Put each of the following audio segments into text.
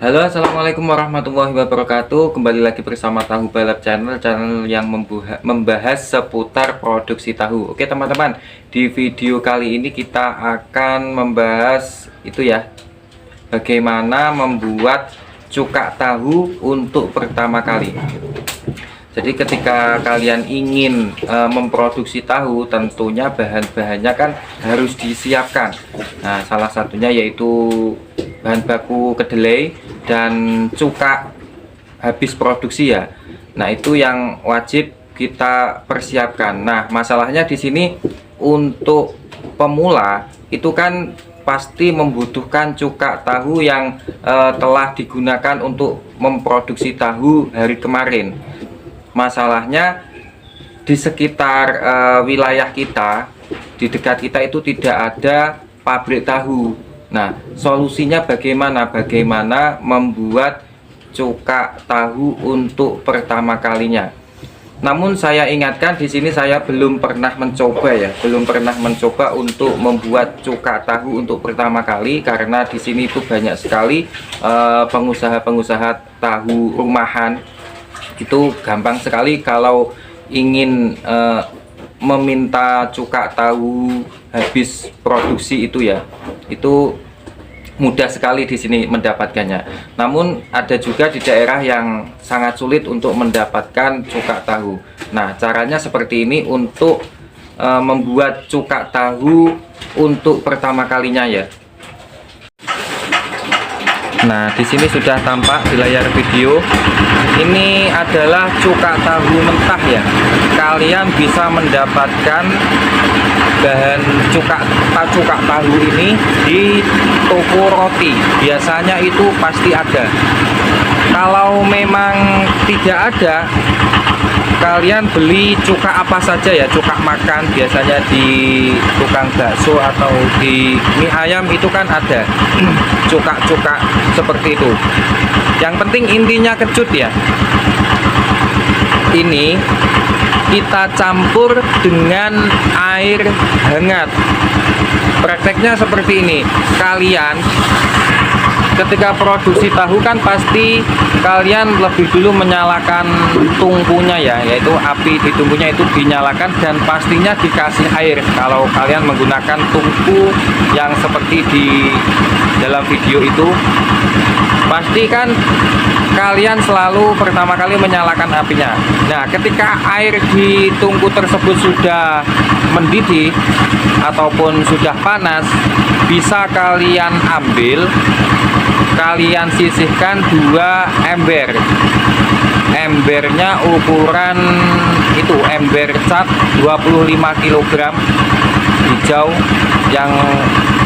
Halo, assalamualaikum warahmatullahi wabarakatuh. Kembali lagi bersama Tahu Balap Channel, channel yang membahas seputar produksi tahu. Oke teman-teman, di video kali ini kita akan membahas itu ya, bagaimana membuat cuka tahu untuk pertama kali. Jadi ketika kalian ingin memproduksi tahu, tentunya bahan-bahannya kan harus disiapkan. Nah, salah satunya yaitu bahan baku kedelai dan cuka habis produksi ya. Nah, itu yang wajib kita persiapkan. Nah, masalahnya di sini untuk pemula itu kan pasti membutuhkan cuka tahu yang telah digunakan untuk memproduksi tahu hari kemarin. Masalahnya di sekitar wilayah kita, di dekat kita itu tidak ada pabrik tahu. Nah, solusinya bagaimana? Bagaimana membuat cuka tahu untuk pertama kalinya? Namun saya ingatkan di sini saya belum pernah mencoba ya, belum pernah mencoba untuk membuat cuka tahu untuk pertama kali, karena di sini itu banyak sekali pengusaha-pengusaha tahu rumahan. Itu gampang sekali kalau ingin meminta cuka tahu habis produksi itu ya, itu mudah sekali di sini mendapatkannya. Namun ada juga di daerah yang sangat sulit untuk mendapatkan cuka tahu. Nah, caranya seperti ini untuk membuat cuka tahu untuk pertama kalinya ya. Nah, di sini sudah tampak di layar video. Ini adalah cuka tahu mentah ya. Kalian bisa mendapatkan bahan cuka tahu ini di toko roti. Biasanya itu pasti ada. Kalau memang tidak ada, kalian beli cuka apa saja ya, cuka makan biasanya di tukang bakso atau di mie ayam itu kan ada cuka-cuka seperti itu. Yang penting intinya kecut ya. Ini kita campur dengan air hangat. Prakteknya seperti ini. Kalian ketika produksi tahu kan pasti kalian lebih dulu menyalakan tungkunya ya, yaitu api di tungkunya itu dinyalakan dan pastinya dikasih air. Kalau kalian menggunakan tungku yang seperti di dalam video itu, pasti kan kalian selalu pertama kali menyalakan apinya. Nah, ketika air di tungku tersebut sudah mendidih ataupun sudah panas, bisa kalian ambil, kalian sisihkan 2 ember. Embernya ukuran itu ember cat 25 kg hijau yang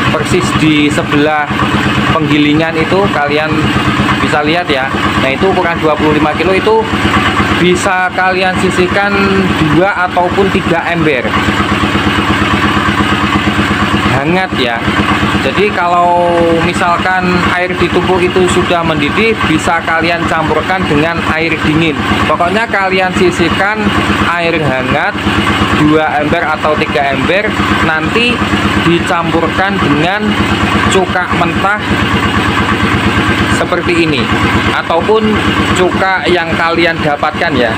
persis di sebelah penggilingan itu, kalian bisa lihat ya. Nah, itu ukuran 25 kg itu bisa kalian sisihkan 2 ataupun 3 ember hangat ya. Jadi kalau misalkan air di tungku itu sudah mendidih, bisa kalian campurkan dengan air dingin. Pokoknya kalian sisihkan air hangat 2 ember atau 3 ember, nanti dicampurkan dengan cuka mentah seperti ini, ataupun cuka yang kalian dapatkan ya.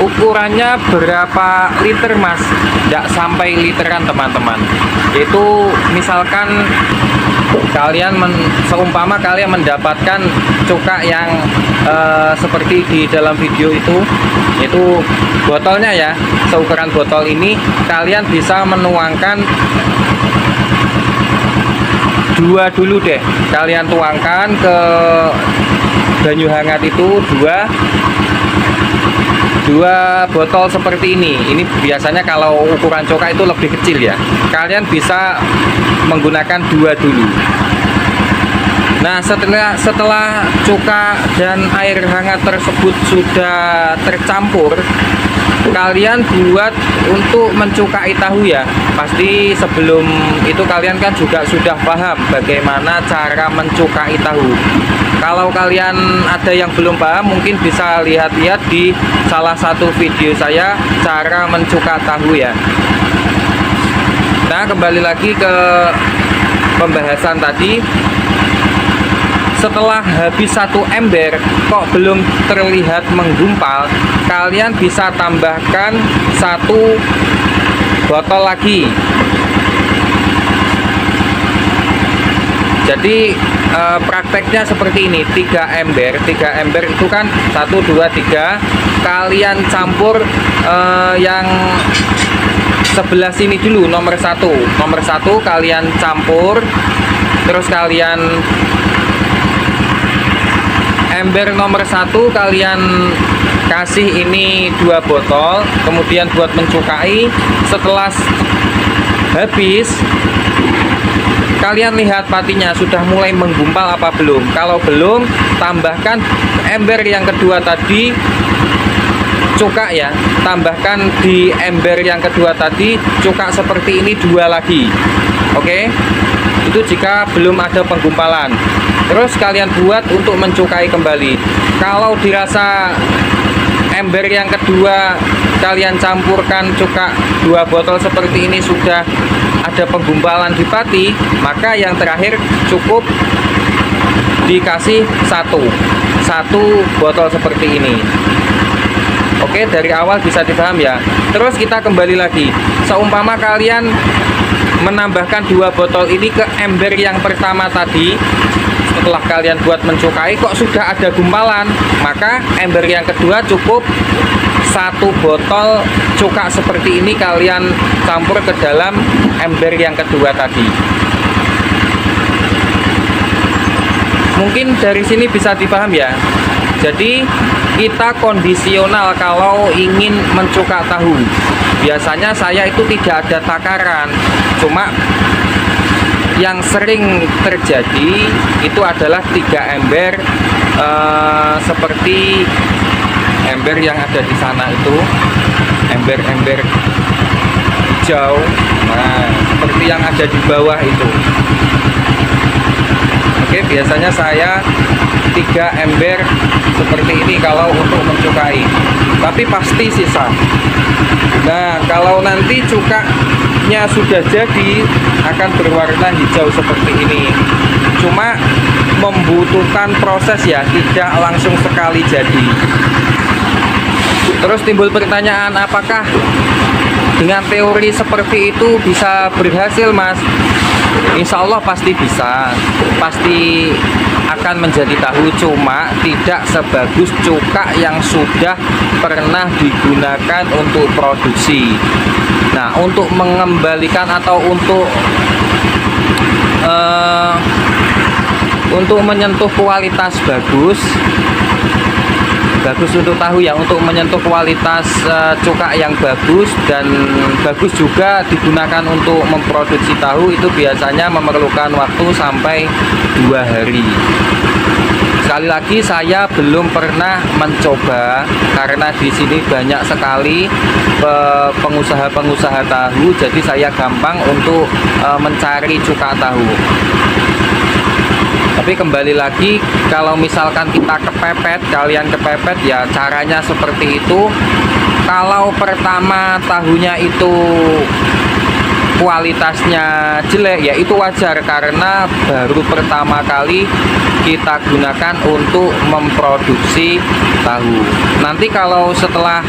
Ukurannya berapa liter mas? Tidak sampai literan teman-teman. Itu misalkan kalian seumpama kalian mendapatkan cuka yang seperti di dalam video itu botolnya ya, seukuran botol ini, kalian bisa menuangkan 2 dulu deh. Kalian tuangkan ke banyu hangat itu 2 botol seperti ini. Ini biasanya kalau ukuran cuka itu lebih kecil ya. Kalian bisa menggunakan 2 dulu. Nah, setelah cuka dan air hangat tersebut sudah tercampur, kalian buat untuk mencukai tahu ya. Pasti sebelum itu kalian kan juga sudah paham bagaimana cara mencukai tahu. Kalau kalian ada yang belum paham, mungkin bisa lihat-lihat di salah satu video saya cara mencuka tahu ya. Nah, kembali lagi ke pembahasan tadi. setelah habis 1 ember kok belum terlihat menggumpal, kalian bisa tambahkan 1 botol lagi. Jadi prakteknya seperti ini, 3 ember itu kan 1, 2, 3, kalian campur yang sebelah sini dulu, nomor 1 kalian campur, terus kalian ember nomor 1 kalian kasih ini 2 botol, kemudian buat mencukai. Setelah habis, kalian lihat patinya sudah mulai menggumpal apa belum. Kalau belum, tambahkan ember yang kedua tadi, cuka ya, tambahkan di ember yang kedua tadi cuka seperti ini 2 lagi. Oke, itu jika belum ada penggumpalan. Terus kalian buat untuk mencukai kembali. Kalau dirasa ember yang kedua kalian campurkan cuka 2 botol seperti ini sudah ada penggumpalan di pati, maka yang terakhir cukup dikasih satu botol seperti ini. Oke, dari awal bisa dipaham ya. Terus kita kembali lagi, seumpama kalian menambahkan 2 botol ini ke ember yang pertama tadi, setelah kalian buat mencukai kok sudah ada gumpalan, maka ember yang kedua cukup 1 botol cuka seperti ini kalian campur ke dalam ember yang kedua tadi. Mungkin dari sini bisa dipaham ya. Jadi kita kondisional kalau ingin mencuka tahu. Biasanya saya itu tidak ada takaran, cuma yang sering terjadi itu adalah 3 ember, seperti ember yang ada di sana itu, ember-ember hijau, nah seperti yang ada di bawah itu. Oke, biasanya saya 3 ember seperti ini kalau untuk mencukai, tapi pasti sisa. Nah, kalau nanti cukanya sudah jadi akan berwarna hijau seperti ini. Cuma membutuhkan proses ya, tidak langsung sekali jadi. Terus timbul pertanyaan, apakah dengan teori seperti itu bisa berhasil, Mas? Insya Allah pasti bisa, pasti akan menjadi tahu, cuma tidak sebagus cuka yang sudah pernah digunakan untuk produksi. Nah, untuk mengembalikan atau untuk menyentuh kualitas bagus untuk tahu ya, untuk menyentuh kualitas cuka yang bagus dan bagus juga digunakan untuk memproduksi tahu, itu biasanya memerlukan waktu sampai 2 hari. Sekali lagi saya belum pernah mencoba karena di sini banyak sekali pengusaha-pengusaha tahu, jadi saya gampang untuk mencari cuka tahu. Tapi kembali lagi, kalau misalkan kita kalian kepepet ya caranya seperti itu. Kalau pertama tahunya itu kualitasnya jelek ya itu wajar, karena baru pertama kali kita gunakan untuk memproduksi tahu. Nanti kalau setelah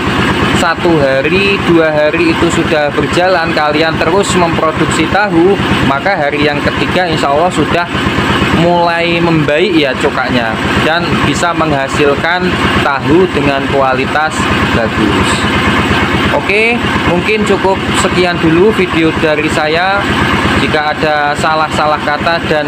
1 hari, 2 hari itu sudah berjalan, kalian terus memproduksi tahu, maka hari yang ketiga insya Allah sudah mulai membaik ya cukanya, dan bisa menghasilkan tahu dengan kualitas bagus. Oke, mungkin cukup sekian dulu video dari saya. Jika ada salah-salah kata dan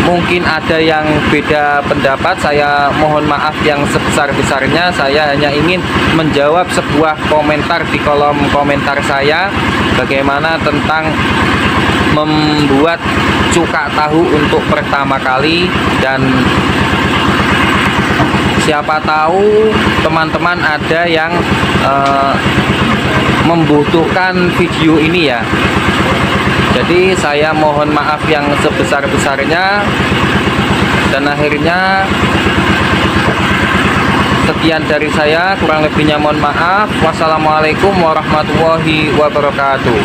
mungkin ada yang beda pendapat, saya mohon maaf yang sebesar-besarnya. Saya hanya ingin menjawab sebuah komentar di kolom komentar saya, bagaimana tentang membuat cuka tahu untuk pertama kali, dan siapa tahu teman-teman ada yang membutuhkan video ini ya. Jadi saya mohon maaf yang sebesar-besarnya, dan akhirnya sekian dari saya, kurang lebihnya mohon maaf. Wassalamualaikum warahmatullahi wabarakatuh.